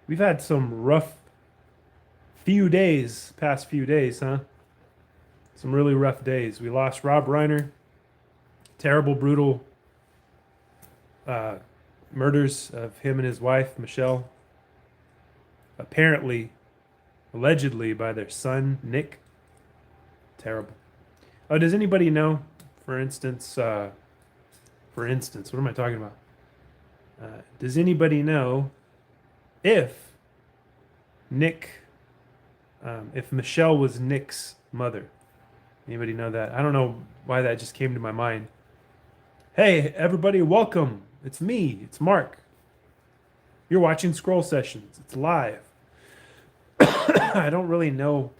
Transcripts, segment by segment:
We've had some rough past few days, huh? Some really rough days. We lost Rob Reiner, terrible, brutal uh, murders of him and his wife, Michelle, apparently, allegedly by their son, Nick. Terrible. Oh, does anybody know, for instance, what am I talking about? Does anybody know if Nick, if Michelle was Nick's mother? Anybody know that? I don't know why that just came to my mind. Hey, everybody, welcome. It's me. It's Mark. You're watching Scroll Sessions. It's live. I don't really know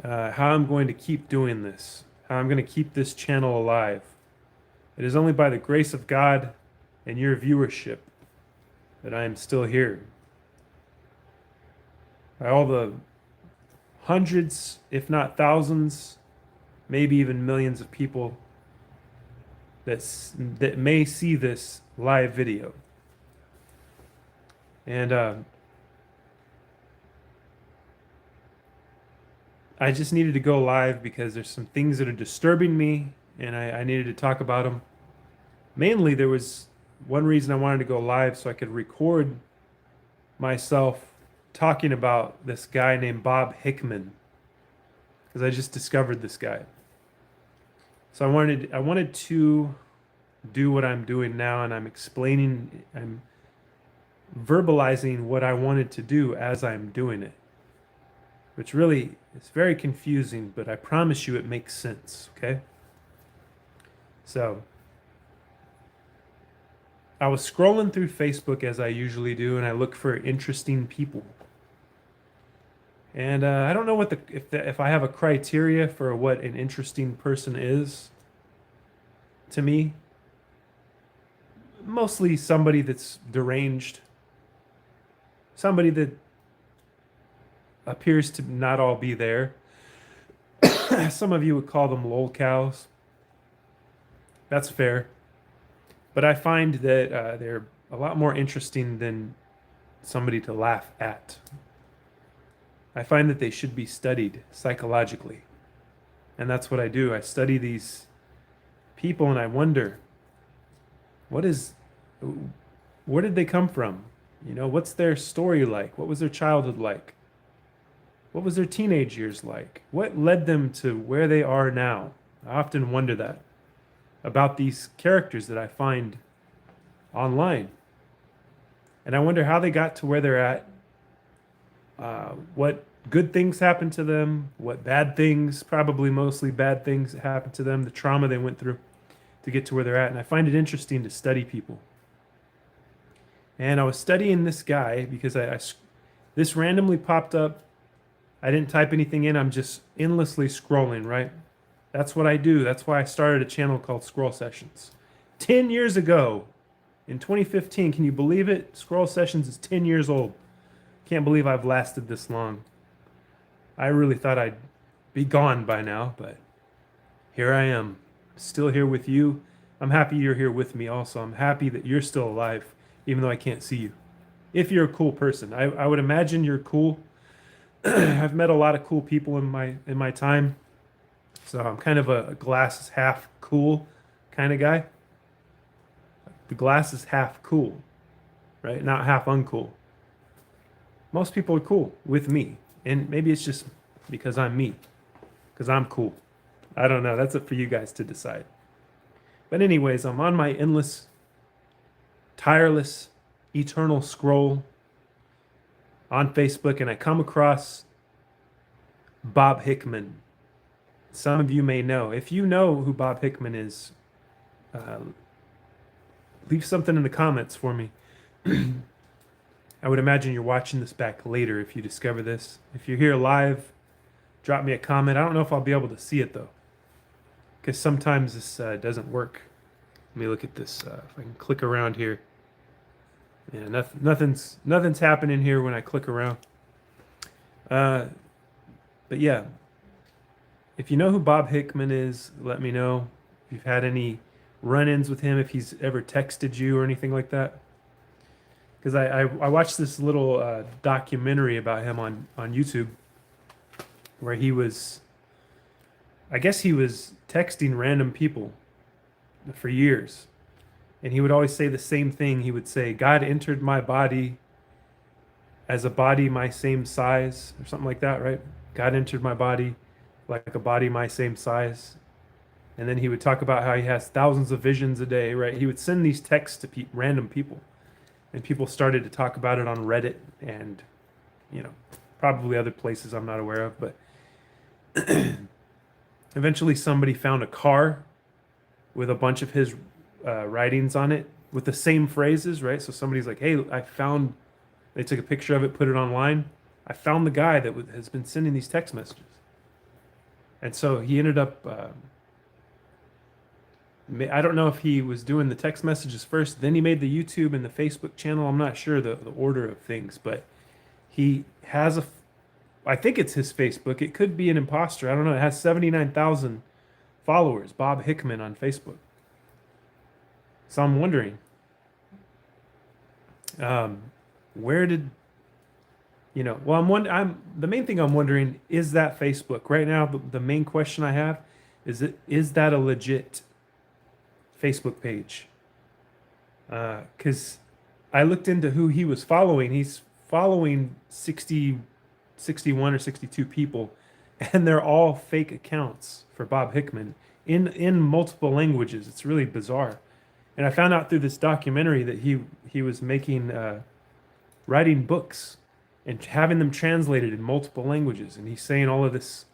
how I'm going to keep doing this, how I'm going to keep this channel alive. It is only by the grace of God and your viewership that I am still here. By all the hundreds, if not thousands, maybe even millions of people that may see this live video. And I just needed to go live because there's some things that are disturbing me, and I needed to talk about them. Mainly, there was one reason I wanted to go live so I could record myself talking about this guy named Bob Hickman, because I just discovered this guy. So I wanted to do what I'm doing now, and I'm verbalizing what I wanted to do as I'm doing it, which really is very confusing, but I promise you it makes sense, okay? So I was scrolling through Facebook as I usually do, and I look for interesting people. And I don't know if I have a criteria for what an interesting person is to me. Mostly somebody that's deranged, somebody that appears to not all be there. Some of you would call them lolcows. That's fair. But I find that they're a lot more interesting than somebody to laugh at. I find that they should be studied psychologically. And that's what I do. I study these people and I wonder, where did they come from? You know, what's their story like? What was their childhood like? What was their teenage years like? What led them to where they are now? I often wonder that about these characters that I find online. And I wonder how they got to where they're at, what good things happened to them, what bad things, probably mostly bad things happened to them, the trauma they went through to get to where they're at. And I find it interesting to study people. And I was studying this guy because this randomly popped up. I didn't type anything in. I'm just endlessly scrolling, right? That's what I do. That's why I started a channel called Scroll Sessions. 10 years ago, in 2015, can you believe it? Scroll Sessions is 10 years old. Can't believe I've lasted this long. I really thought I'd be gone by now, but here I am, still here with you. I'm happy you're here with me also. I'm happy that you're still alive, even though I can't see you. If you're a cool person, I would imagine you're cool. I've met a lot of cool people in my time. So I'm kind of a glass is half cool kind of guy. The glass is half cool, right? Not half uncool. Most people are cool with me. And maybe it's just because I'm me. Because I'm cool. I don't know. That's up for you guys to decide. But anyways, I'm on my endless, tireless, eternal scroll on Facebook, and I come across Bob Hickman. Some of you may know. If you know who Bob Hickman is, leave something in the comments for me. I would imagine you're watching this back later if you discover this. If you're here live, drop me a comment. I don't know if I'll be able to see it though, because sometimes this doesn't work. Let me look at this. If I can click around here. Yeah, nothing's happening here when I click around. But yeah, if you know who Bob Hickman is, let me know. If you've had any run-ins with him, if he's ever texted you or anything like that. because I watched this little documentary about him on YouTube where he was, I guess he was texting random people for years. And he would always say the same thing. He would say, God entered my body as a body my same size, or something like that, right? God entered my body like a body my same size. And then he would talk about how he has thousands of visions a day, right? He would send these texts to random people. And people started to talk about it on Reddit and, probably other places I'm not aware of. But eventually somebody found a car with a bunch of his writings on it with the same phrases, right? So somebody's like, hey, they took a picture of it, put it online. I found the guy that has been sending these text messages. And so he ended up, I don't know if he was doing the text messages first, then he made the YouTube and the Facebook channel. I'm not sure the order of things, but he has I think it's his Facebook. It could be an imposter. I don't know. It has 79,000 followers, Bob Hickman on Facebook. So I'm wondering, where did, I'm the main thing I'm wondering, is that Facebook right now? The main question I have is that a legit Facebook page? Because I looked into who he was following. He's following 61 or 62 people, and they're all fake accounts for Bob Hickman in multiple languages. It's really bizarre. And I found out through this documentary that he was making writing books and having them translated in multiple languages, and he's saying all of this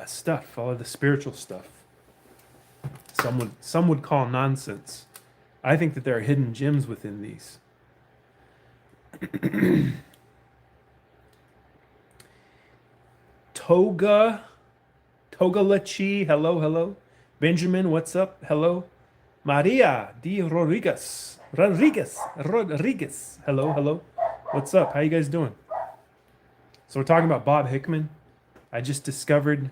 stuff, all of the spiritual stuff. Some would call nonsense. I think that there are hidden gems within these. Togalachi, hello. Benjamin, what's up? Hello. Maria D. Rodriguez, hello. What's up? How you guys doing? So we're talking about Bob Hickman. I just discovered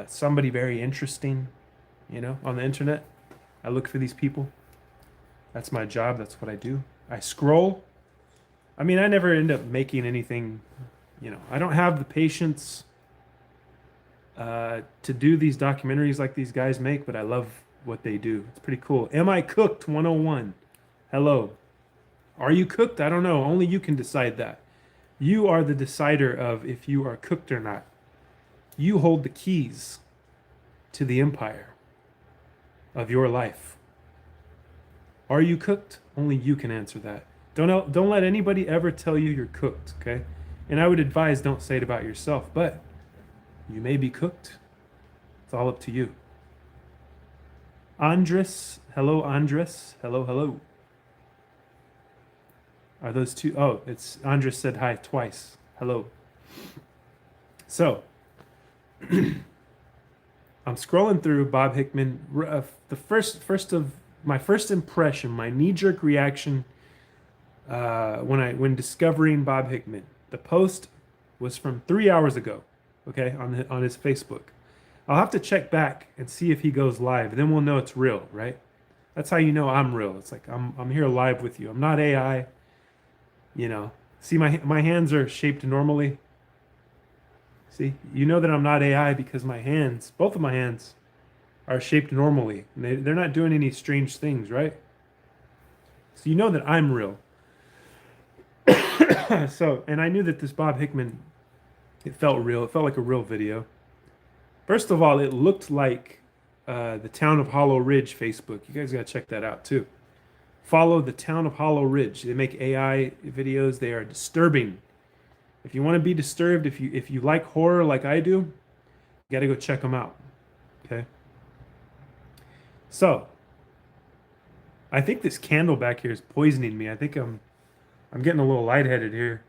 somebody very interesting, on the internet. I look for these people. That's my job. That's what I do. I scroll. I mean, I never end up making anything, I don't have the patience to do these documentaries like these guys make, but I love what they do. It's pretty cool. Am I cooked 101? Hello. Are you cooked? I don't know. Only you can decide that. You are the decider of if you are cooked or not. You hold the keys to the empire of your life. Are you cooked? Only you can answer that. Don't let anybody ever tell you you're cooked, okay? And I would advise don't say it about yourself, but you may be cooked. It's all up to you. Andres, hello, Andres. Hello. Are those two? Oh, it's Andres said hi twice. Hello. So, I'm scrolling through Bob Hickman. The first of my first impression, my knee-jerk reaction when discovering Bob Hickman. The post was from 3 hours ago, okay, on his Facebook. I'll have to check back and see if he goes live. Then we'll know it's real, right? That's how you know I'm real. It's like I'm here live with you. I'm not AI. See my hands are shaped normally. See, you know that I'm not AI because both of my hands, are shaped normally. And they're not doing any strange things, right? So you know that I'm real. And I knew that this Bob Hickman, it felt real. It felt like a real video. First of all, it looked like the Town of Hollow Ridge Facebook. You guys got to check that out too. Follow the Town of Hollow Ridge. They make AI videos. They are disturbing. If you want to be disturbed, if you like horror like I do, you got to go check them out. Okay. So, I think this candle back here is poisoning me. I think I'm getting a little lightheaded here.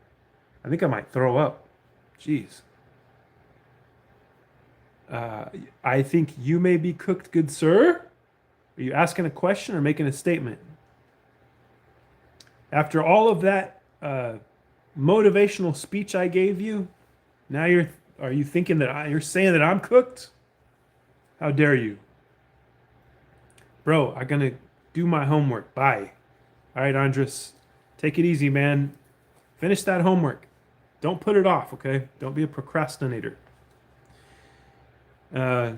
I think I might throw up. Jeez. I think you may be cooked, good sir. Are you asking a question or making a statement? After all of that motivational speech I gave you, now are you thinking that you're saying that I'm cooked? How dare you? Bro, I'm going to do my homework. Bye. All right, Andres, take it easy, man. Finish that homework. Don't put it off, okay? Don't be a procrastinator. Uh,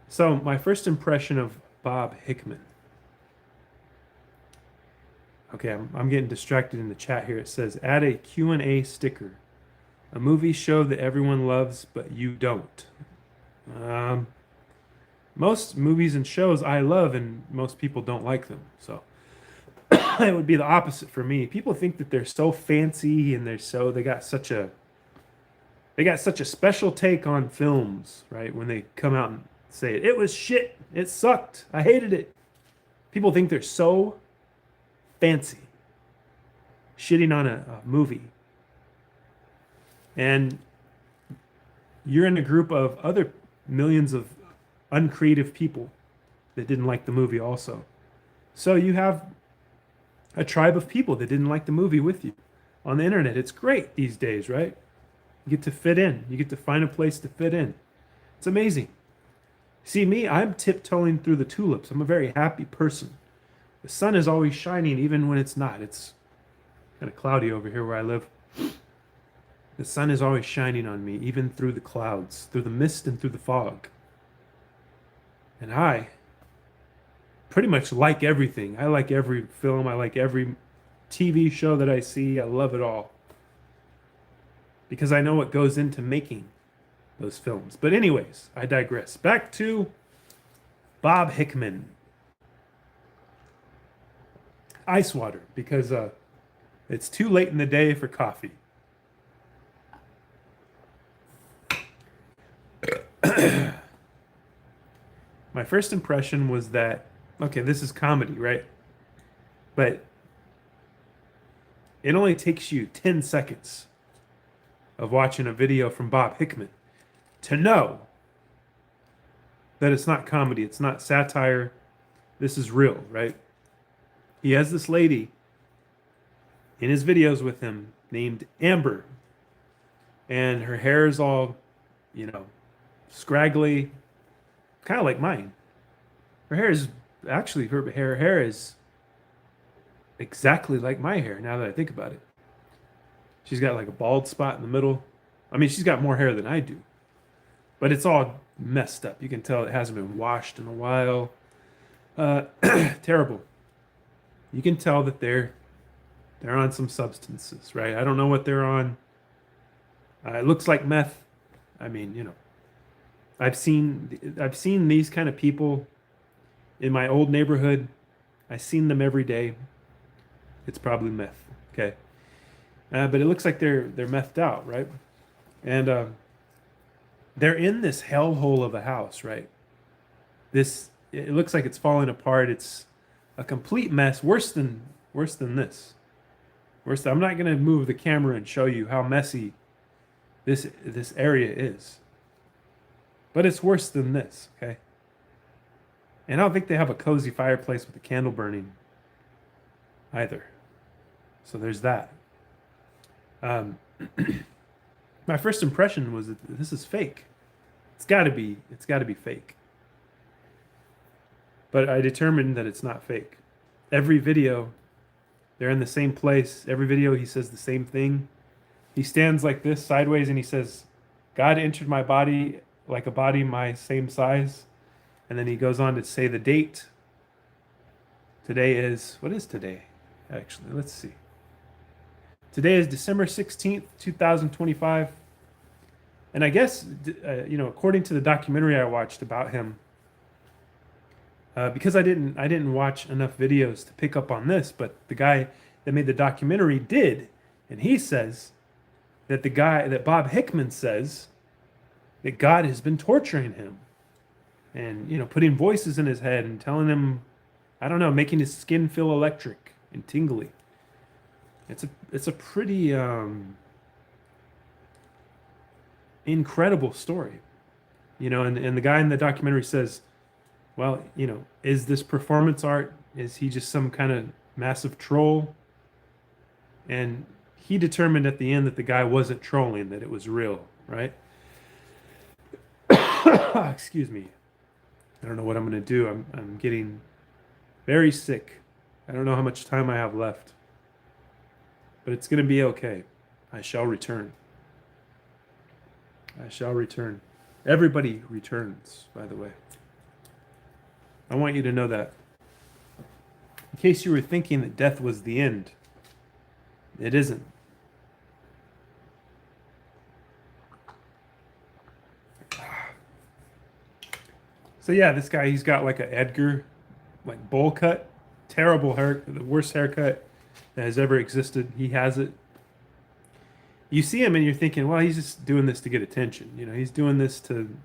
so my first impression of Bob Hickman. Okay, I'm getting distracted in the chat here. It says, add a Q&A sticker. A movie show that everyone loves, but you don't. Most movies and shows I love, and most people don't like them. So it would be the opposite for me. People think that they're so fancy and they got such a special take on films, right? When they come out and say it was shit. It sucked. I hated it. People think they're so fancy shitting on a movie. And you're in a group of other millions of uncreative people that didn't like the movie also. So you have a tribe of people that didn't like the movie with you on the internet. It's great these days, right? You get to fit in. You get to find a place to fit in. It's amazing. See me, I'm tiptoeing through the tulips. I'm a very happy person. The sun is always shining even when it's not. It's kind of cloudy over here where I live. The sun is always shining on me, even through the clouds, through the mist and through the fog. And I pretty much like everything. I like every film. I like every TV show that I see. I love it all. Because I know what goes into making those films. But anyways, I digress. Back to Bob Hickman. Ice water, because it's too late in the day for coffee. My first impression was that, okay, this is comedy, right? But it only takes you 10 seconds of watching a video from Bob Hickman to know that it's not comedy, it's not satire, this is real, right? He has this lady in his videos with him named Amber, and her hair is all, scraggly, kind of like mine. Her hair is actually her hair is exactly like my hair now that I think about it. She's got like a bald spot in the middle. I mean, she's got more hair than I do, but it's all messed up. You can tell it hasn't been washed in a while. Terrible. You can tell that they're on some substances, right? I don't know what they're on. It looks like meth. I mean, I've seen these kind of people in my old neighborhood. I've seen them every day. It's probably meth, okay? But it looks like they're methed out, right? And they're in this hellhole of a house, right? It looks like it's falling apart. It's a complete mess, worse than this. I'm not gonna move the camera and show you how messy this area is. But it's worse than this, okay? And I don't think they have a cozy fireplace with a candle burning either. So there's that. My first impression was that this is fake. It's got to be fake. But I determined that it's not fake. Every video, they're in the same place. Every video, he says the same thing. He stands like this sideways and he says, God entered my body like a body my same size. And then he goes on to say the date. Today is, what is today? Actually, let's see. Today is December 16th, 2025. And I guess, according to the documentary I watched about him, because I didn't watch enough videos to pick up on this, but the guy that made the documentary did, and he says that Bob Hickman says that God has been torturing him, and putting voices in his head and telling him, I don't know, making his skin feel electric and tingly. It's a pretty incredible story, and the guy in the documentary says, well, is this performance art? Is he just some kind of massive troll? And he determined at the end that the guy wasn't trolling, that it was real, right? Excuse me. I don't know what I'm going to do. I'm getting very sick. I don't know how much time I have left, but it's going to be okay. I shall return. I shall return. Everybody returns, by the way. I want you to know that. In case you were thinking that death was the end, it isn't. So yeah, this guy, he's got like a Edgar, like bowl cut, terrible hair, the worst haircut that has ever existed. He has it. You see him and you're thinking, well, he's just doing this to get attention. You know, he's doing this to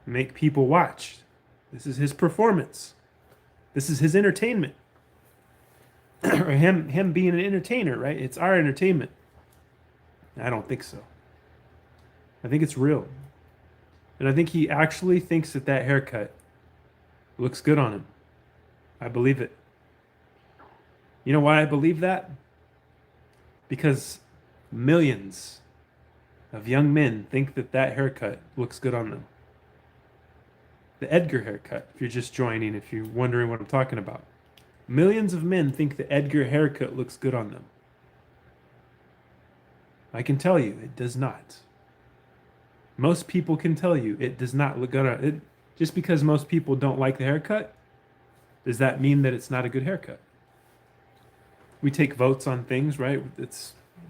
make people watch. This is his performance. This is his entertainment. Or him being an entertainer, right? It's our entertainment. I don't think so. I think it's real. And I think he actually thinks that that haircut looks good on him. I believe it. You know why I believe that? Because millions of young men think that that haircut looks good on them. The Edgar haircut, if you're just joining, if you're wondering what I'm talking about. Millions of men think the Edgar haircut looks good on them. I can tell you, it does not. Most people can tell you it does not look good on it. Just because most people don't like the haircut, does that mean that it's not a good haircut? We take votes on things, right?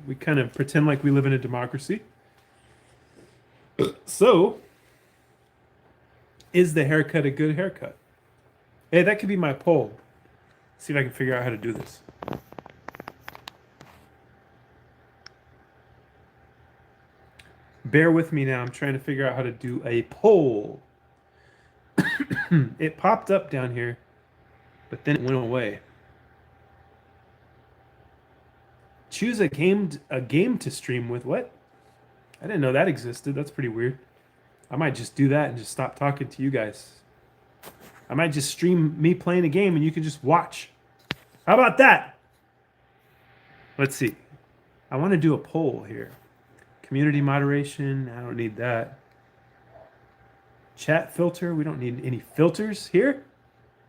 We kind of pretend like we live in a democracy. So, is the haircut a good haircut? Hey, that could be my poll. See if I can figure out how to do this. Bear with me now. I'm trying to figure out how to do a poll. It popped up down here, but then it went away. Choose a game to stream with. What? I didn't know that existed. That's pretty weird. I might just do that and just stop talking to you guys. I might just stream me playing a game and you can just watch. How about that? Let's see. I want to do a poll here. Community moderation. I don't need that. Chat filter. We don't need any filters here.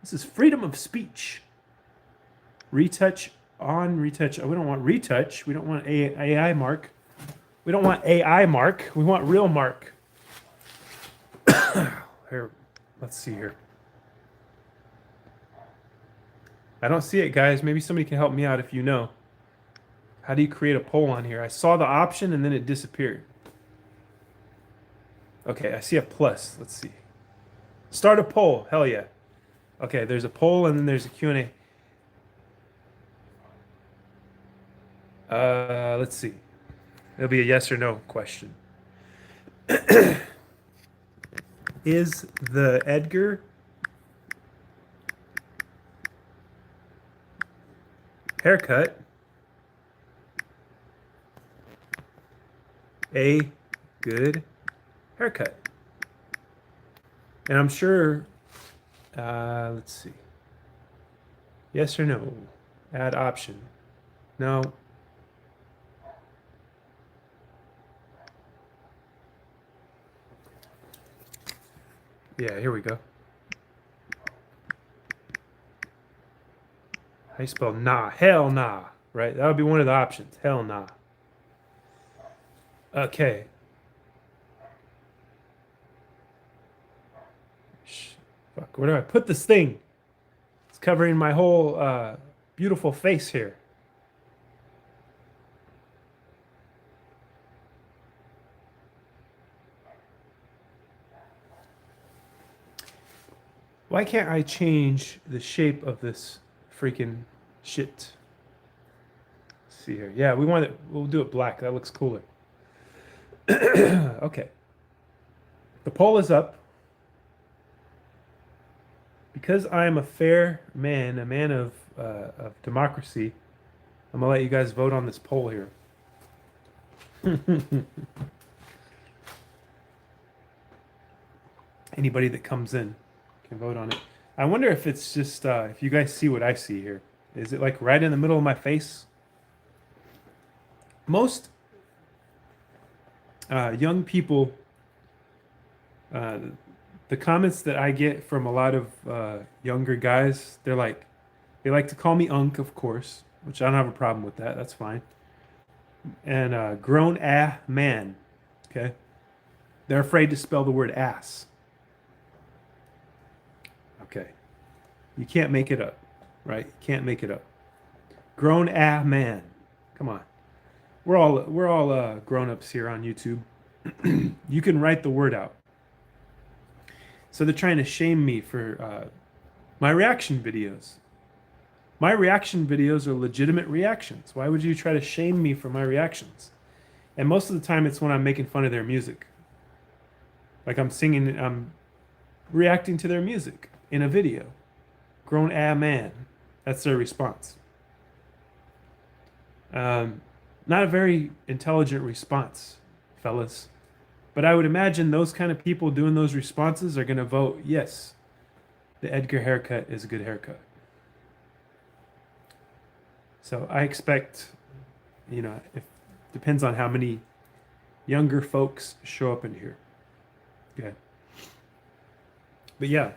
This is freedom of speech. Retouch on, retouch. Oh, we don't want retouch. We don't want AI mark. We don't want AI mark. We want real mark. Here, let's see here. I don't see it, guys. Maybe somebody can help me out if you know. How do you create a poll on here? I saw the option and then it disappeared. Okay, I see a plus. Let's see. Start a poll. Hell yeah. Okay, there's a poll and then there's a Q&A. Let's see. It'll be a yes or no question. Is the Edgar haircut a good haircut? And I'm sure, let's see. Yes or no? Add option. No. Yeah, here we go. How you spell nah? Hell nah. Right? That would be one of the options. Hell nah. Okay. Fuck, where do I put this thing? It's covering my whole beautiful face here. Why can't I change the shape of this freaking shit? Let's see here. Yeah, we'll do it black. That looks cooler. Okay. The poll is up. Because I am a fair man, a man of democracy, I'm gonna let you guys vote on this poll here. Anybody that comes in can vote on it. I wonder if it's just if you guys see what I see here. Is it like right in the middle of my face? Most young people, the comments that I get from a lot of younger guys, they're like, They like to call me Unk, of course, which I don't have a problem with that. That's fine. And grown man. Okay. They're afraid to spell the word ass. Okay. You can't make it up, right? You can't make it up. Grown man. Come on. We're all grown-ups here on YouTube. You can write the word out. So they're trying to shame me for my reaction videos. My reaction videos are legitimate reactions. Why would you try to shame me for my reactions? And most of the time it's when I'm making fun of their music. Like I'm singing, I'm reacting to their music in a video. Grown man. That's their response. Not a very intelligent response, fellas. But I would imagine those kind of people doing those responses are going to vote, yes, the Edgar haircut is a good haircut. So I expect, it depends on how many younger folks show up in here. Okay. But yeah,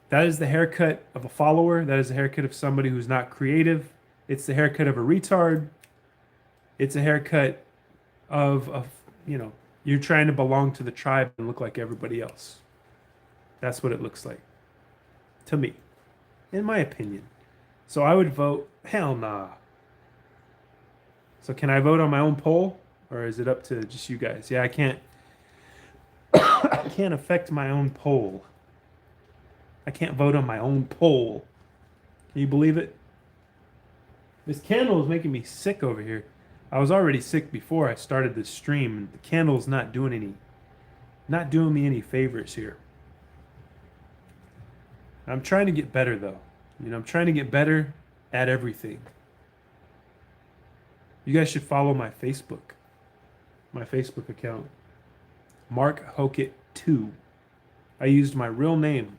that is the haircut of a follower. That is the haircut of somebody who's not creative. It's the haircut of a retard. It's a haircut of you're trying to belong to the tribe and look like everybody else. That's what it looks like to me, in my opinion. So I would vote, hell nah. So can I vote on my own poll, or is it up to just you guys? Yeah, I can't. I can't affect my own poll. I can't vote on my own poll. Can you believe it? This candle is making me sick over here. I was already sick before I started this stream, and the candle's not doing me any favors here. I'm trying to get better though. I'm trying to get better at everything. You guys should follow my Facebook account. Mark Hokit 2. I used my real name.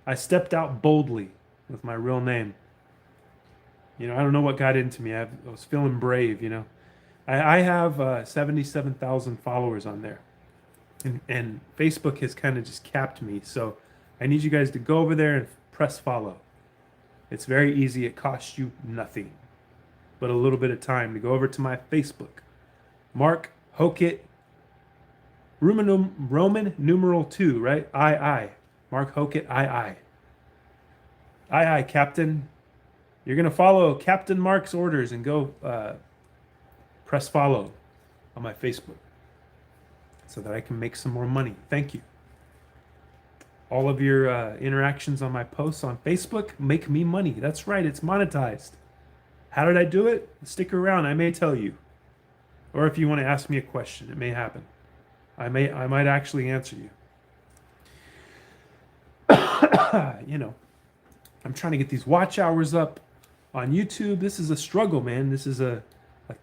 I stepped out boldly with my real name. I don't know what got into me. I was feeling brave, I have 77,000 followers on there. And Facebook has kind of just capped me. So I need you guys to go over there and press follow. It's very easy. It costs you nothing but a little bit of time to go over to my Facebook. Mark Hokit, Roman numeral 2, right? I. Mark Hokit, I. Aye, Captain. You're going to follow Captain Mark's orders and go press follow on my Facebook so that I can make some more money. Thank you. All of your interactions on my posts on Facebook make me money. That's right, it's monetized. How did I do it? Stick around, I may tell you. Or if you want to ask me a question, it may happen. I might actually answer you. I'm trying to get these watch hours up on YouTube. This is a struggle, man. This is a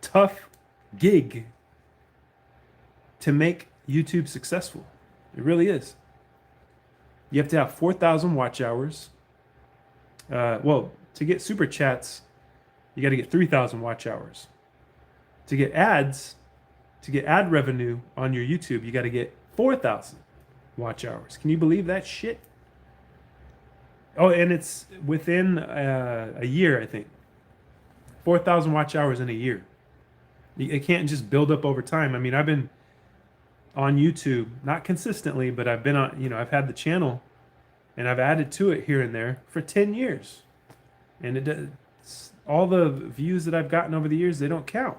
tough gig to make YouTube successful. It really is. You have to have 4,000 watch hours. To get super chats, you got to get 3,000 watch hours. To get ads, to get ad revenue on your YouTube, you got to get 4,000 watch hours. Can you believe that shit? Oh, and it's within a year, I think. 4,000 watch hours in a year. It can't just build up over time. I mean, I've been on YouTube, not consistently, but I've been on, I've had the channel and I've added to it here and there for 10 years. And all the views that I've gotten over the years, they don't count.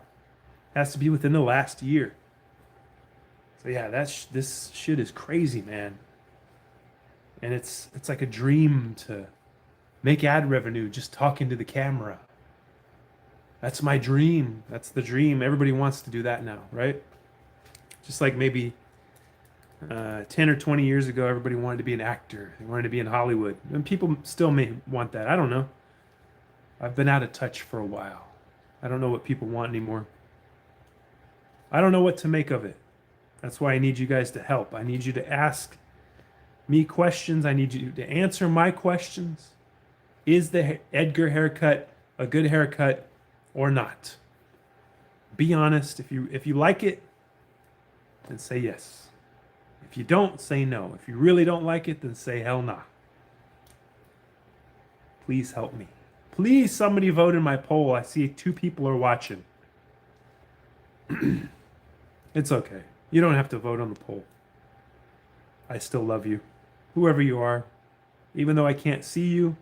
It has to be within the last year. So yeah, this shit is crazy, man. And it's like a dream to make ad revenue just talking to the camera. That's my dream. That's the dream. Everybody wants to do that now, right? Just like maybe 10 or 20 years ago, everybody wanted to be an actor. They wanted to be in Hollywood. And people still may want that. I don't know. I've been out of touch for a while. I don't know what people want anymore. I don't know what to make of it. That's why I need you guys to help. I need you to ask me questions. I need you to answer my questions. Is the Edgar haircut a good haircut or not? Be honest. If you like it, then say yes. If you don't, say no. If you really don't like it, then say hell nah. Please help me. Please, somebody vote in my poll. I see 2 people are watching. It's okay. You don't have to vote on the poll. I still love you, whoever you are. Even though I can't see you,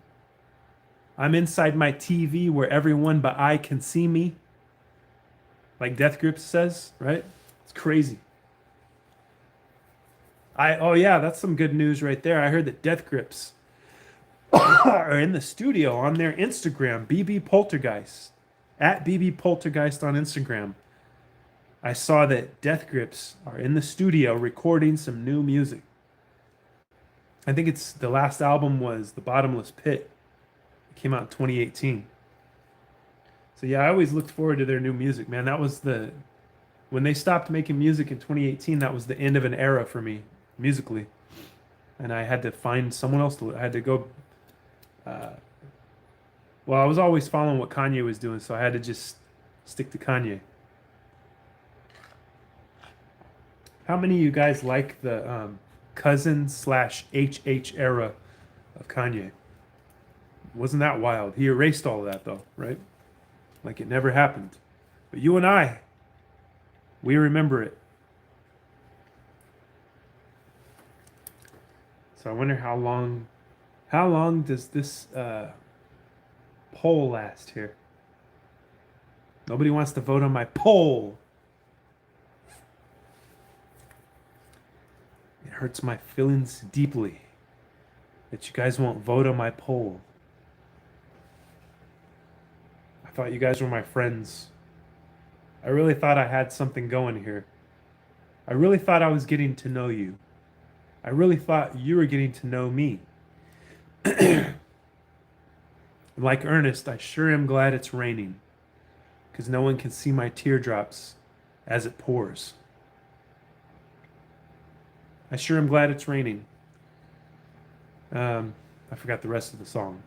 I'm inside my TV where everyone but I can see me. Like Death Grips says, right? It's crazy. Oh yeah, that's some good news right there. I heard that Death Grips are in the studio on their Instagram, BB Poltergeist, at BB Poltergeist on Instagram. I saw that Death Grips are in the studio recording some new music. I think it's the last album was The Bottomless Pit. It came out in 2018. So yeah, I always looked forward to their new music, man. That was when they stopped making music in 2018, that was the end of an era for me musically. And I had to find someone else I had to go well, I was always following what Kanye was doing, so I had to just stick to Kanye. How many of you guys like the cousin/HH era of Kanye? Wasn't that wild? He erased all of that though, right? Like it never happened. But you and I, we remember it. So I wonder how long does this poll last here? Nobody wants to vote on my poll. It hurts my feelings deeply that you guys won't vote on my poll. I thought you guys were my friends. I really thought I had something going here. I really thought I was getting to know you. I really thought you were getting to know me. Like Ernest, I sure am glad it's raining, because no one can see my teardrops as it pours. I sure am glad it's raining. I forgot the rest of the song.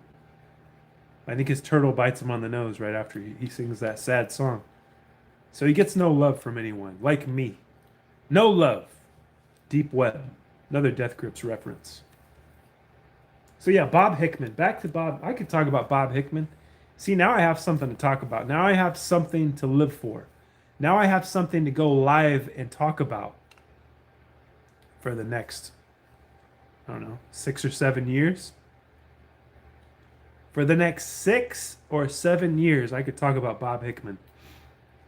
I think his turtle bites him on the nose right after he sings that sad song. So he gets no love from anyone, like me. No love. Deep Web. Another Death Grips reference. So yeah, Bob Hickman. Back to Bob. I could talk about Bob Hickman. See, now I have something to talk about. Now I have something to live for. Now I have something to go live and talk about for the next, I don't know, 6 or 7 years. For the next 6 or 7 years, I could talk about Bob Hickman.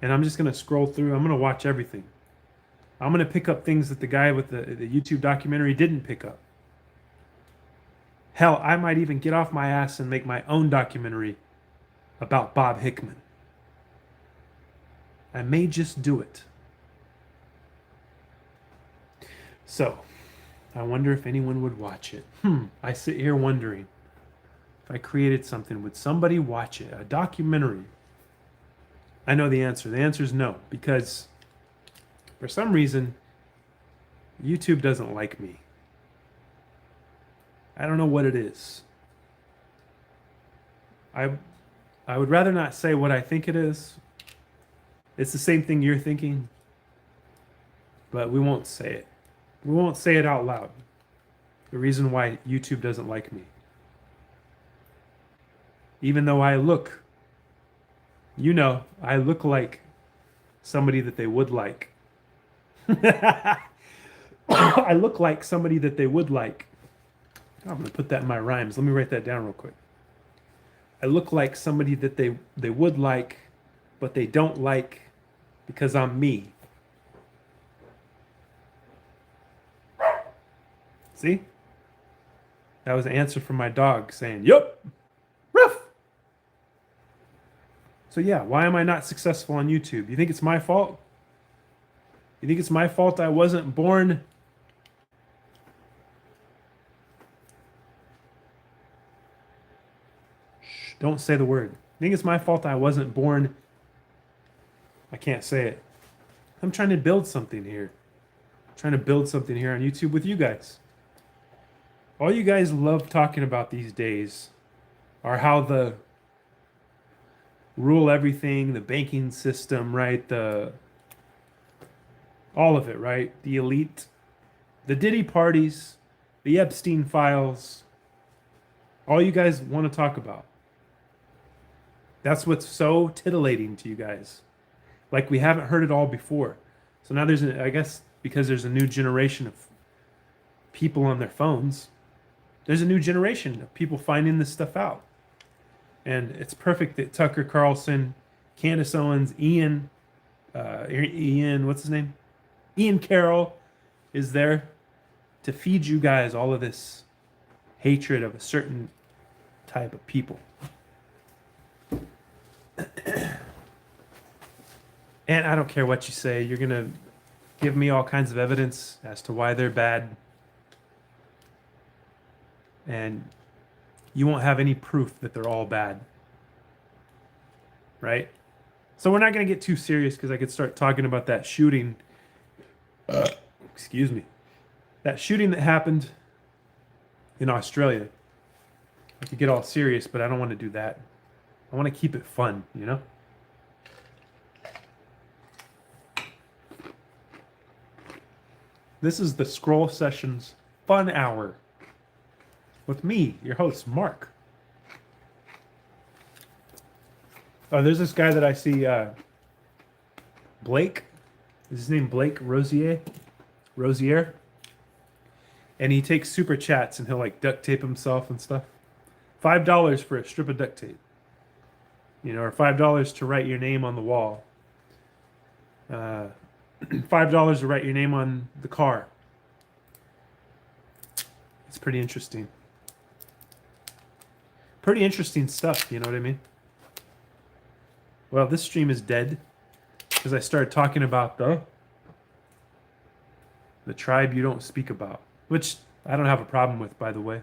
And I'm just going to scroll through. I'm going to watch everything. I'm going to pick up things that the guy with the YouTube documentary didn't pick up. Hell, I might even get off my ass and make my own documentary about Bob Hickman. I may just do it. So, I wonder if anyone would watch it. I sit here wondering, if I created something, would somebody watch it? A documentary? I know the answer. The answer is no, because for some reason, YouTube doesn't like me. I don't know what it is. I would rather not say what I think it is. It's the same thing you're thinking, but we won't say it. We won't say it out loud. The reason why YouTube doesn't like me. Even though I look, I look like somebody that they would like. I look like somebody that they would like. I'm going to put that in my rhymes. Let me write that down real quick. I look like somebody that they would like, but they don't like because I'm me. See? That was an answer from my dog saying, yup, ruff. So yeah, why am I not successful on YouTube? You think it's my fault? You think it's my fault I wasn't born? Shh, don't say the word. You think it's my fault I wasn't born? I can't say it. I'm trying to build something here. I'm trying to build something here on YouTube with you guys. All you guys love talking about these days are how the rule everything, the banking system, right? All of it, right? The elite, the Diddy parties, the Epstein files, All you guys want to talk about. That's what's so titillating to you guys. Like we haven't heard it all before. So now I guess because there's a new generation of people on their phones, there's a new generation of people finding this stuff out. And it's perfect that Tucker Carlson, Candace Owens, Ian, what's his name? Ian Carroll is there to feed you guys all of this hatred of a certain type of people. And I don't care what you say, you're going to give me all kinds of evidence as to why they're bad. And you won't have any proof that they're all bad. Right? So we're not going to get too serious because I could start talking about that shooting. Excuse me. That shooting that happened in Australia. I could get all serious, but I don't want to do that. I want to keep it fun, you know? This is the Scroll Sessions Fun Hour with me, your host, Mark. Oh, there's this guy that I see, Blake. Is his name Blake Rosier? And he takes super chats and he'll like duct tape himself and stuff. $5 for a strip of duct tape. You know, or $5 to write your name on the wall. $5 to write your name on the car. It's pretty interesting. Pretty interesting stuff, you know what I mean? Well, this stream is dead because I started talking about the tribe you don't speak about, which I don't have a problem with, by the way.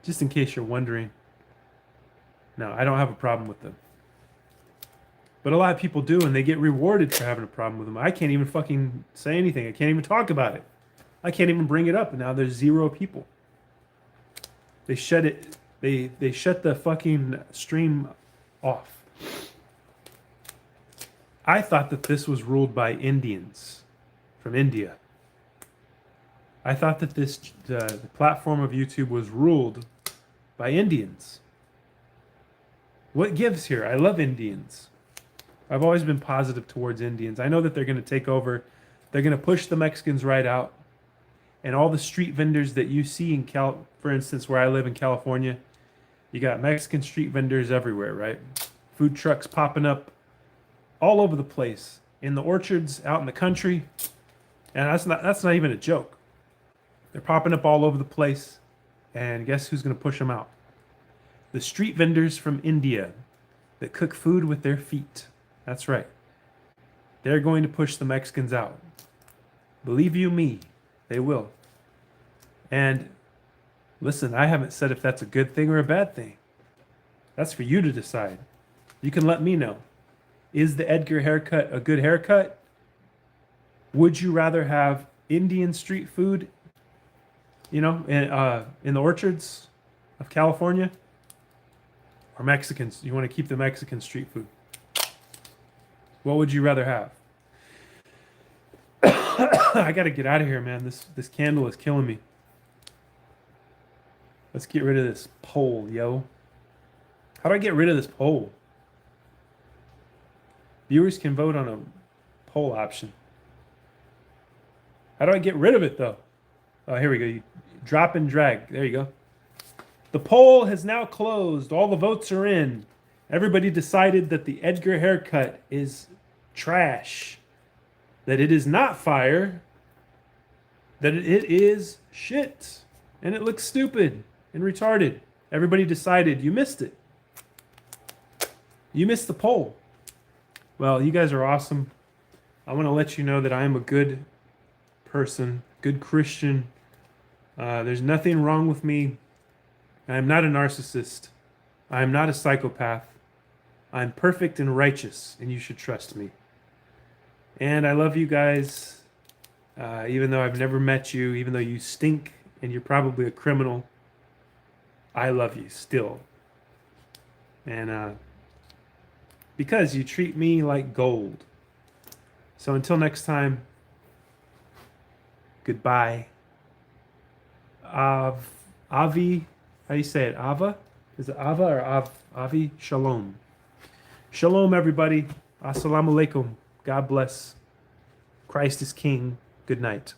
Just in case you're wondering. No, I don't have a problem with them. But a lot of people do, and they get rewarded for having a problem with them. I can't even fucking say anything. I can't even talk about it. I can't even bring it up, and now there's 0 people. They shut it. They shut the fucking stream off. I thought that this was ruled by Indians from India. I thought that the platform of YouTube was ruled by Indians. What gives here? I love Indians. I've always been positive towards Indians. I know that they're going to take over. They're going to push the Mexicans right out. And all the street vendors that you see in for instance, where I live in California, you got Mexican street vendors everywhere, right? Food trucks popping up all over the place, in the orchards, out in the country. And that's not even a joke. They're popping up all over the place. And guess who's going to push them out? The street vendors from India that cook food with their feet. That's right. They're going to push the Mexicans out. Believe you me, they will. And listen, I haven't said if that's a good thing or a bad thing. That's for you to decide. You can let me know. Is the Edgar haircut a good haircut? Would you rather have Indian street food, you know, in the orchards of California? Or Mexicans? You want to keep the Mexican street food? What would you rather have? I got to get out of here, man. This candle is killing me. Let's get rid of this pole, yo. How do I get rid of this pole? Viewers can vote on a poll option. How do I get rid of it, though? Oh, here we go. You drop and drag. There you go. The poll has now closed. All the votes are in. Everybody decided that the Edgar haircut is trash. That it is not fire. That it is shit. And it looks stupid and retarded. Everybody decided. You missed it. You missed the poll. Well, you guys are awesome. I want to let you know that I am a good person, good Christian. There's nothing wrong with me. I am not a narcissist. I am not a psychopath. I'm perfect and righteous, and you should trust me. And I love you guys, even though I've never met you, even though you stink and you're probably a criminal. I love you still. And because you treat me like gold. So until next time, goodbye. Avi How do you say it? Ava? Is it Ava or Avi? Shalom. Shalom, everybody. Assalamu alaikum. God bless. Christ is King. Good night.